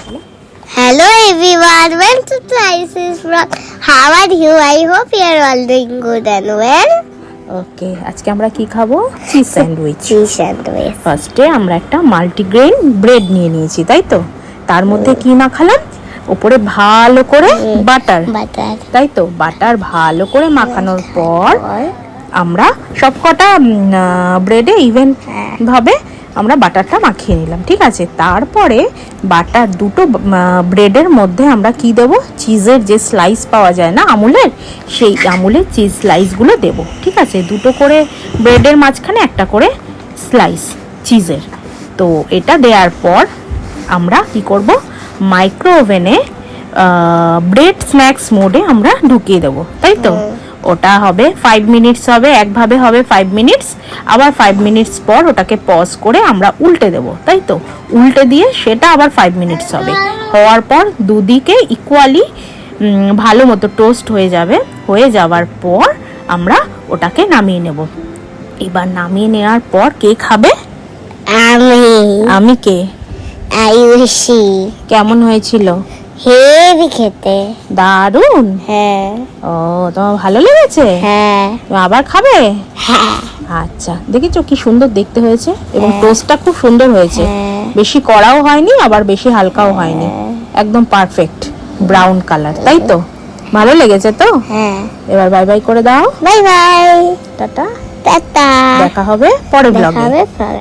Hello everyone, welcome to Isis Vlog. How are you? I hope you are all doing good and well. ওকে, আজকে আমরা কি খাবো? Cheese sandwich. Cheese sandwich. ফার্স্টে আমরা একটা multigrain bread নিয়ে নিয়েছি, তাই তো? তার মধ্যে কি মাখালাম? উপরে ভালো করে বাটার, তাই তো? বাটার ভালো করে মাখানোর পর আমরা সবকটা ব্রেডে ইভেন ভাবে আমরা বাটারটা মাখিয়ে নিলাম, ঠিক আছে? তারপরে বাটার দুটো ব্রেডের মধ্যে আমরা কি দেব? চিজের যে স্লাইস পাওয়া যায় না আমুলের, সেই আমুলের চিজ স্লাইসগুলো দেব, ঠিক আছে? দুটো করে ব্রেডের মাঝখানে একটা করে স্লাইস চিজের। তো এটা দেওয়ার পর আমরা কি করব? মাইক্রো ওভেনে ব্রেড স্ন্যাক্স মোডে আমরা ঢুকিয়ে দেব, তাই তো? ওটা হবে 5 মিনিটস হবে, একভাবে হবে 5 মিনিটস, আবার 5 মিনিটস পর ওটাকে পজ করে আমরা উল্টে দেব, তাই তো? উল্টে দিয়ে সেটা আবার 5 মিনিটস হবে। হওয়ার পর দুদিকে ইকুয়ালি ভালো মতো টোস্ট হয়ে যাবে। হয়ে যাওয়ার পর আমরা ওটাকে নামিয়ে নেব। এবার নামিয়ে নেওয়ার পর কে খাবে? আমি। কে? আয়ুষী। কেমন হয়েছিল? হেভি খেতে। দারুণ। হ্যাঁ। ও, তোমার ভালো লেগেছে? হ্যাঁ। তুমি আবার খাবে? হ্যাঁ। আচ্ছা, দেখেছো কি সুন্দর দেখতে হয়েছে, এবং টোস্টটা খুব সুন্দর হয়েছে। হ্যাঁ। বেশি কড়াও হয়নি আবার বেশি হালকাও হয়নি, একদম পারফেক্ট ব্রাউন কালার, তাই তো? ভালো লেগেছে তো? হ্যাঁ। এবার বাই বাই করে দাও। Bye bye. টাটা। টাটা। দেখা হবে পরের ব্লগে। দেখা হবে পরে।